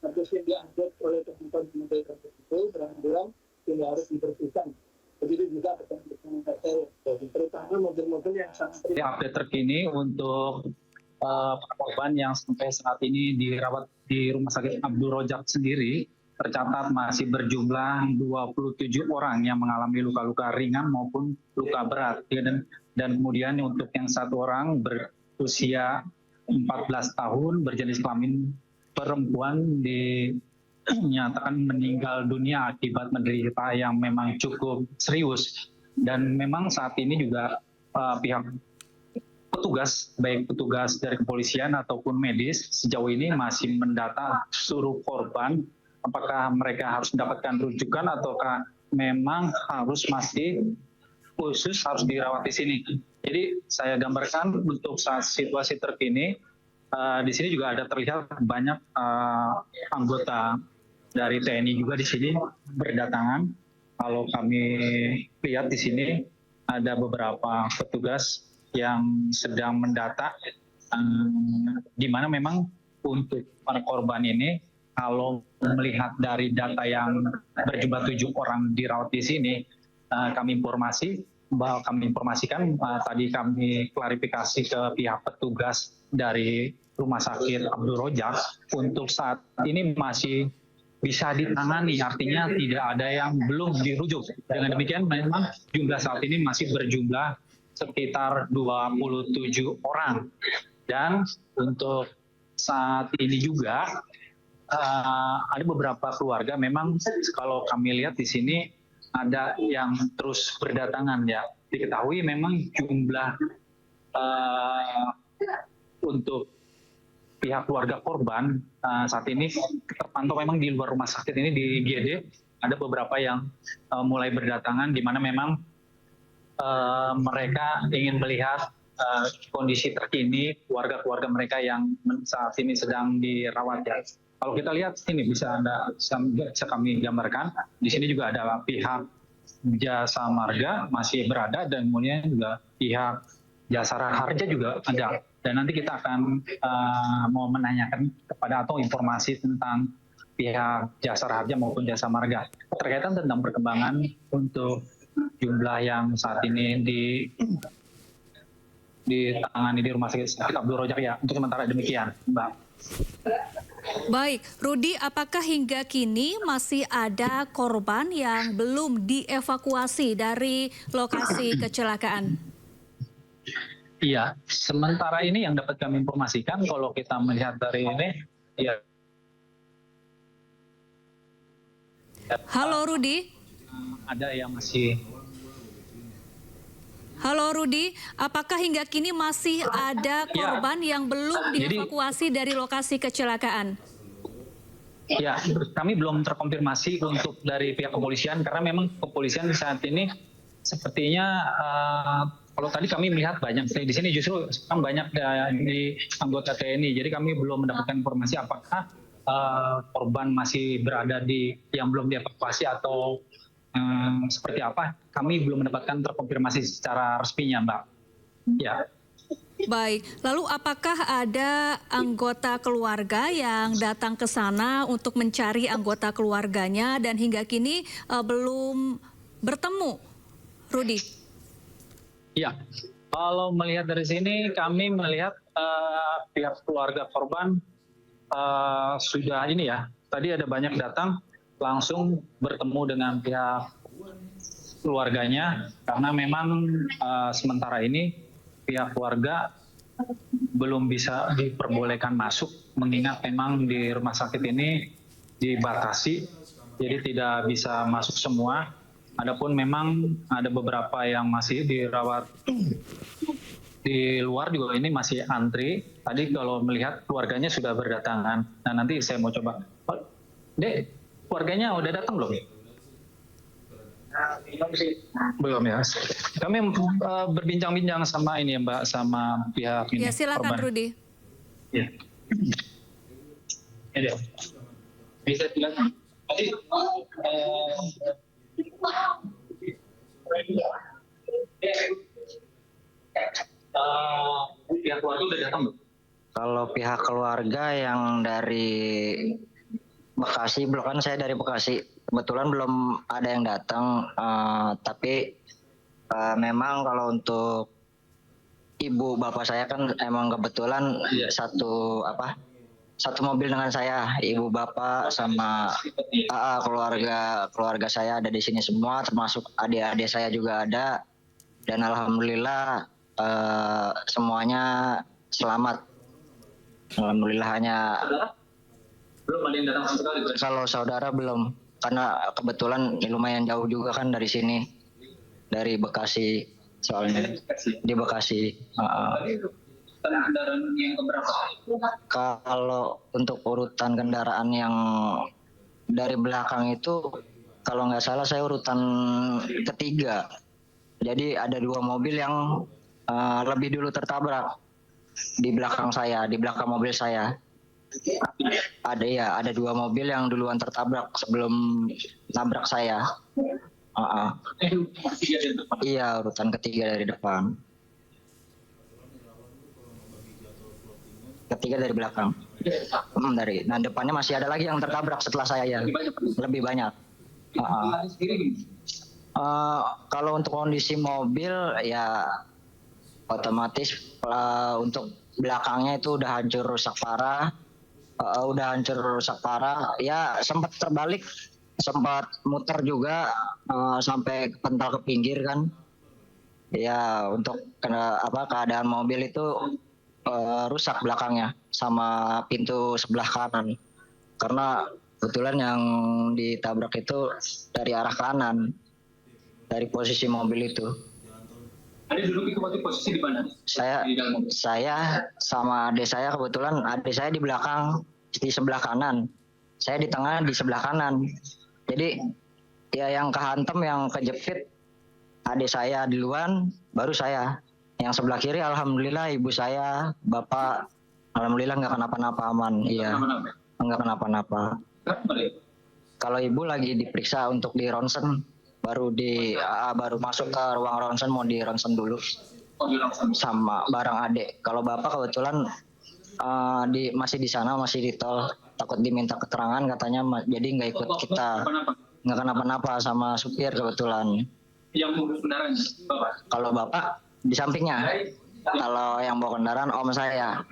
Harus yang diangkut oleh teman-teman mobil itu berhamburan sehingga harus dibersihkan. Begitu juga dengan terutama mobil-mobil yang sangat. Jadi update terkini untuk korban yang sampai saat ini dirawat di Rumah Sakit Abdul Rojak sendiri tercatat masih berjumlah 27 orang yang mengalami luka-luka ringan maupun luka berat. Dan kemudian untuk yang 1 orang berusia 14 tahun berjenis kelamin perempuan dinyatakan meninggal dunia akibat menderita yang memang cukup serius. Dan memang saat ini juga pihak petugas, baik petugas dari kepolisian ataupun medis, sejauh ini masih mendata seluruh korban, apakah mereka harus mendapatkan rujukan ataukah memang masih khusus harus dirawat di sini. Jadi saya gambarkan untuk saat situasi terkini, di sini juga ada terlihat banyak anggota dari TNI juga di sini berdatangan. Kalau kami lihat di sini ada beberapa petugas yang sedang mendata, di mana memang untuk para korban ini, kalau melihat dari data yang berjumlah 7 orang dirawat di sini, kami informasikan tadi kami klarifikasi ke pihak petugas dari Rumah Sakit Abdul Rojak untuk saat ini masih bisa ditangani, artinya tidak ada yang belum dirujuk. Dengan demikian memang jumlah saat ini masih berjumlah sekitar 27 orang. Dan untuk saat ini juga ada beberapa keluarga memang kalau kami lihat di sini ada yang terus berdatangan ya. Diketahui memang jumlah untuk pihak keluarga korban saat ini terpantau memang di luar rumah sakit ini di IGD ada beberapa yang mulai berdatangan, di mana memang mereka ingin melihat kondisi terkini keluarga-keluarga mereka yang saat ini sedang dirawat ya. Kalau kita lihat ini bisa kami gambarkan, di sini juga ada pihak Jasa Marga masih berada, dan kemudian juga pihak Jasara Harja juga ada. Dan nanti kita akan mau menanyakan kepada atau informasi tentang pihak Jasara Harja maupun Jasa Marga terkaitan tentang perkembangan untuk jumlah yang saat ini ditangani di Rumah Sakit Abdul Rojak ya. Untuk sementara demikian, Mbak. Baik, Rudi, apakah hingga kini masih ada korban yang belum dievakuasi dari lokasi kecelakaan? Iya, sementara ini yang dapat kami informasikan, kalau kita melihat dari ini, ya. Halo Rudi. Ada yang masih. Halo Rudi, apakah hingga kini masih ada korban yang belum dievakuasi dari lokasi kecelakaan? Ya, kami belum terkonfirmasi untuk dari pihak kepolisian, karena memang kepolisian saat ini sepertinya kalau tadi kami melihat banyak di sini justru banyak di anggota TNI, jadi kami belum mendapatkan informasi apakah korban masih berada di yang belum dievakuasi atau seperti apa. Kami belum mendapatkan terkonfirmasi secara resminya, Mbak. Ya. Baik, lalu apakah ada anggota keluarga yang datang ke sana untuk mencari anggota keluarganya dan hingga kini belum bertemu, Rudi? Ya, kalau melihat dari sini kami melihat pihak keluarga korban sudah ini ya, tadi ada banyak datang langsung bertemu dengan pihak keluarganya, karena memang sementara ini pihak keluarga belum bisa diperbolehkan masuk, mengingat memang di rumah sakit ini dibatasi, jadi tidak bisa masuk semua. Adapun memang ada beberapa yang masih dirawat di luar juga, ini masih antri. Tadi kalau melihat keluarganya sudah berdatangan. Nah, nanti saya mau coba. Dek, keluarganya udah datang belum? Belum ya. Kami berbincang-bincang sama ini ya, Mbak, sama pihak ini. Ya, silakan korban. Rudi. Ya. Ya, bisa silakan. Tadi pihak keluarga udah datang belum? Kalau pihak keluarga yang dari Bekasi, belum, kan saya dari Bekasi. Kebetulan belum ada yang datang, tapi memang kalau untuk ibu bapak saya kan emang kebetulan satu mobil dengan saya, ibu bapak sama keluarga saya ada di sini semua, termasuk adik-adik saya juga ada, dan alhamdulillah semuanya selamat. Alhamdulillah. Hanya belum ada yang datang sekali. Kalau saudara belum, karena kebetulan lumayan jauh juga kan dari sini, dari Bekasi soalnya, di Bekasi. Kendaraan yang keberapa? Kalau untuk urutan kendaraan yang dari belakang itu, kalau nggak salah saya urutan ketiga. Jadi ada 2 mobil yang lebih dulu tertabrak di belakang saya, di belakang mobil saya. Ada 2 mobil yang duluan tertabrak sebelum nabrak saya. Iya, urutan ketiga dari depan. Ketiga dari belakang. Nah, depannya masih ada lagi yang tertabrak setelah saya ya. Lebih banyak. Kalau untuk kondisi mobil ya otomatis untuk belakangnya itu udah hancur rusak parah. Ya sempat terbalik, sempat muter juga sampai kepental ke pinggir kan. Ya untuk keadaan mobil itu rusak belakangnya sama pintu sebelah kanan, karena kebetulan yang ditabrak itu dari arah kanan, dari posisi mobil itu. Ada dulu itu waktu posisi di mana? Saya sama adik saya, kebetulan adik saya di belakang, di sebelah kanan. Saya di tengah, di sebelah kanan. Jadi ya yang kehantem, yang kejepit adik saya duluan, baru saya. Yang sebelah kiri alhamdulillah ibu saya, bapak alhamdulillah nggak kenapa-napa, aman. Iya, nggak kenapa-napa. Kalau ibu lagi diperiksa untuk di ronsen, baru masuk ke ruang ronsen, mau di ronsen dulu sama bareng adik. Kalau bapak kebetulan masih di sana, masih di tol, takut diminta keterangan katanya, jadi nggak ikut kita. Nggak kenapa-napa sama supir kebetulan. Yang bawa kendaraan bapak? Kalau bapak di sampingnya. Kalau yang bawa kendaraan om saya.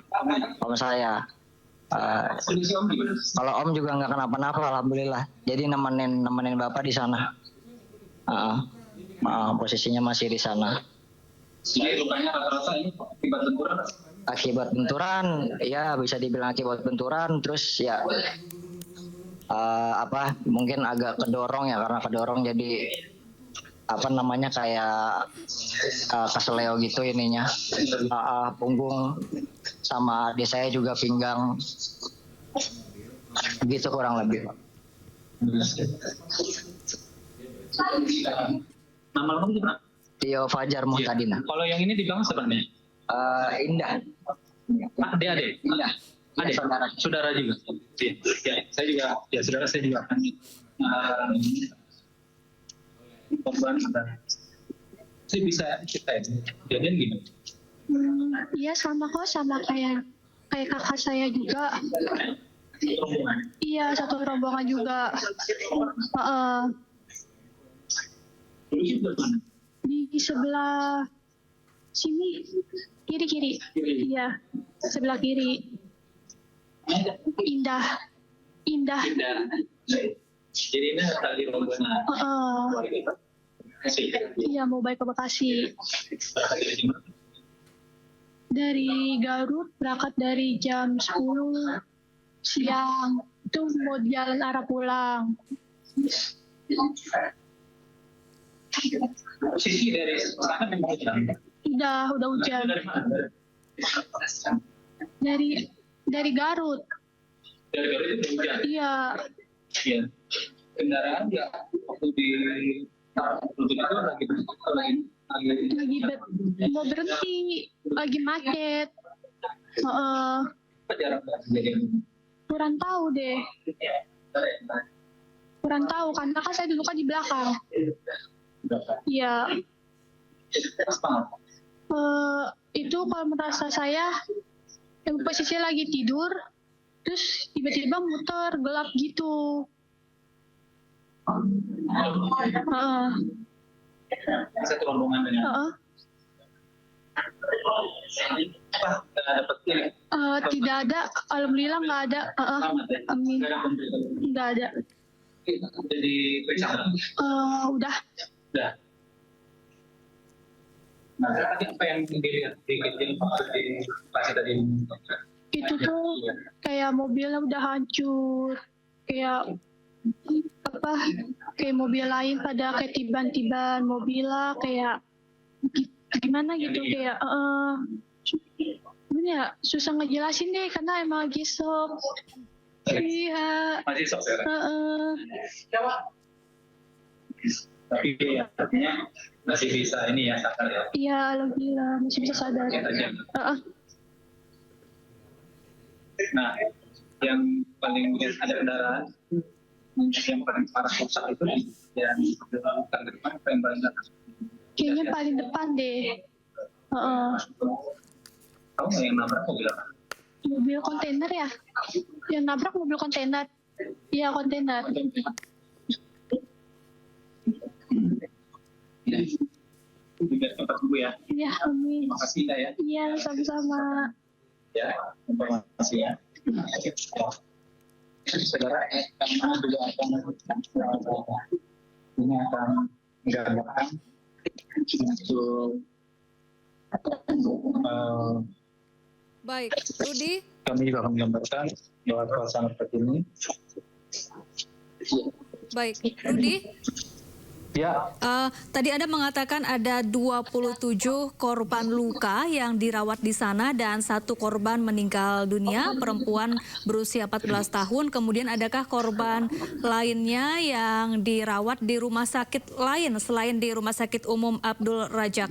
Kalau om juga nggak kenapa-napa alhamdulillah. Jadi nemenin bapak di sana. Posisinya masih di sana. Selain lukanya rata-rata ini akibat benturan? Akibat benturan, ya bisa dibilang akibat benturan. Terus ya mungkin agak kedorong ya, karena kedorong jadi kayak keseleo gitu ininya, punggung sama adik saya juga pinggang gitu kurang lebih. Nama lengkap gimana? Tio Fajar Muhtadina. Kalau yang ini di belakang sebenarnya? Indah. Adik. Indah. Adik. Saudara juga. Ya, saya juga. Ya, saudara saya juga. Korban saya bisa ceritain kejadian gini. Iya sama kok, sama kayak kakak saya juga. Iya, satu rombongan juga. Di sebelah sini, kiri. Iya, sebelah kiri. Indah. Jadi ini tadi rombongan. Iya, mau balik ke Bekasi. Dari Garut, berangkat dari jam 10 siang. Itu mau jalan arah pulang. Posisi dari sana memang hujan? Udah hujan. Dari Garut. Dari Garut itu hujan? Iya. Kendaraan ya waktu di lagi mau berhenti, lagi macet. Kurang tahu deh. Karena kan saya dulu kan di belakang. Iya. Itu kalau merasa saya yang posisi lagi tidur, terus tiba-tiba muter gelap gitu. Satu rombongan dengan tidak ada, alhamdulillah nggak ada. Amin. Nggak ada. Jadi udah. Nah, tadi apa yang dilihat di lokasi tadi? Itu tuh kayak mobilnya udah hancur, kayak mobil lain pada kayak tiban-tiban mobilnya kayak gimana gitu, kayak ya susah ngejelasin deh karena emang lagi shock. Iya. Masih shock ya? Tapi artinya masih bisa ini ya, sadar ya? Iya, alhamdulillah masih bisa sadar. Nah, yang paling ada kendaraan yang paling parah rusak itu yang bukan depan apa yang paling depan? Kayaknya paling depan deh. Tahu nggak yang nabrak mobil apa? Mobil kontainer ya? Yang nabrak mobil kontainer. Iya, kontainer. Biar cepat dulu ya. Iya, amin. Terima kasih ya. Iya, sama-sama. Ya, informasi ya. Saudara, karena juga akan ini akan menggambarkan untuk baik, Rudi. Kami juga akan menggambarkan bahwa suasana seperti ini. Baik, Rudi. Ya. Tadi Anda mengatakan ada 27 korban luka yang dirawat di sana dan 1 korban meninggal dunia, perempuan berusia 14 tahun. Kemudian adakah korban lainnya yang dirawat di rumah sakit lain selain di Rumah Sakit Umum Abdul Rajak?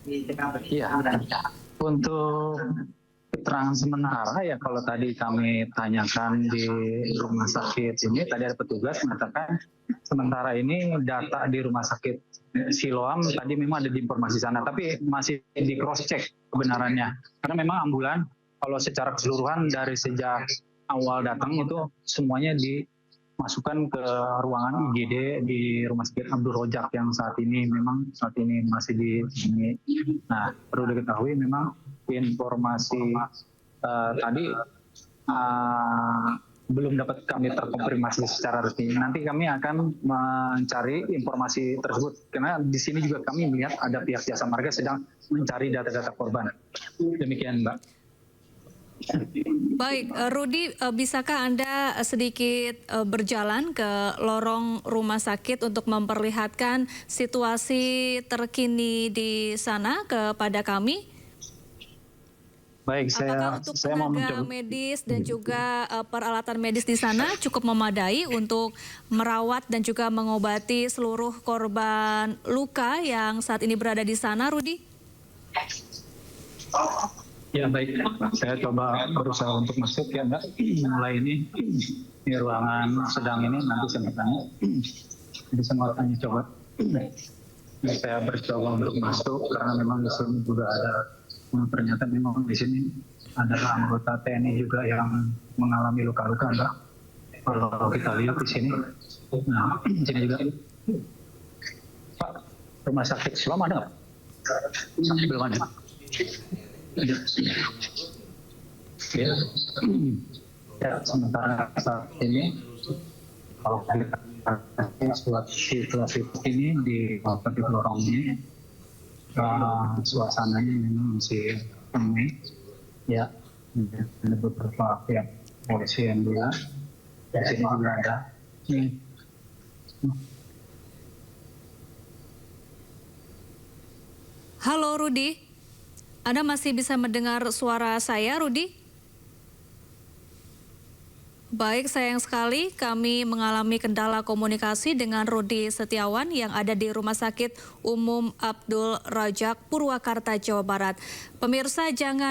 Iya. Untuk keterangan sementara ya kalau tadi kami tanyakan di rumah sakit ini, tadi ada petugas mengatakan sementara ini data di rumah sakit Siloam tadi memang ada di informasi sana, tapi masih di cross check kebenarannya. Karena memang ambulan kalau secara keseluruhan dari sejak awal datang itu semuanya dimasukkan ke ruangan IGD di Rumah Sakit Abdul Rojak yang saat ini masih di sini. Nah, perlu diketahui memang informasi tadi belum dapat kami terkonfirmasi secara resmi. Nanti kami akan mencari informasi tersebut karena di sini juga kami melihat ada pihak jasa marga sedang mencari data-data korban. Demikian, Mbak. Baik, Rudi, bisakah Anda sedikit berjalan ke lorong rumah sakit untuk memperlihatkan situasi terkini di sana kepada kami? Baik, apakah untuk tenaga medis dan juga peralatan medis di sana cukup memadai untuk merawat dan juga mengobati seluruh korban luka yang saat ini berada di sana, Rudi? Ya baik, saya coba berusaha untuk masuk ya Mbak. Mulai ini ruangan sedang ini nanti saya bertanya. Jadi saya tanya coba. Saya bercoba untuk masuk karena memang di sini juga ada ternyata memang di sini adalah anggota TNI juga yang mengalami luka-luka, Mbak. Kalau kita lihat di sini, nah di sini juga, Pak, rumah sakit Siloam ada nggak? Belum ada. Ya, sementara saat ini kalau kita situasi ini di lorong ini. Suasananya memang masih ramai, ya ada beberapa pihak polisi yang juga di sini juga ada. Halo Rudi, Anda masih bisa mendengar suara saya, Rudi? Baik, sayang sekali kami mengalami kendala komunikasi dengan Rudi Setiawan yang ada di Rumah Sakit Umum Abdul Rajak, Purwakarta, Jawa Barat. Pemirsa, jangan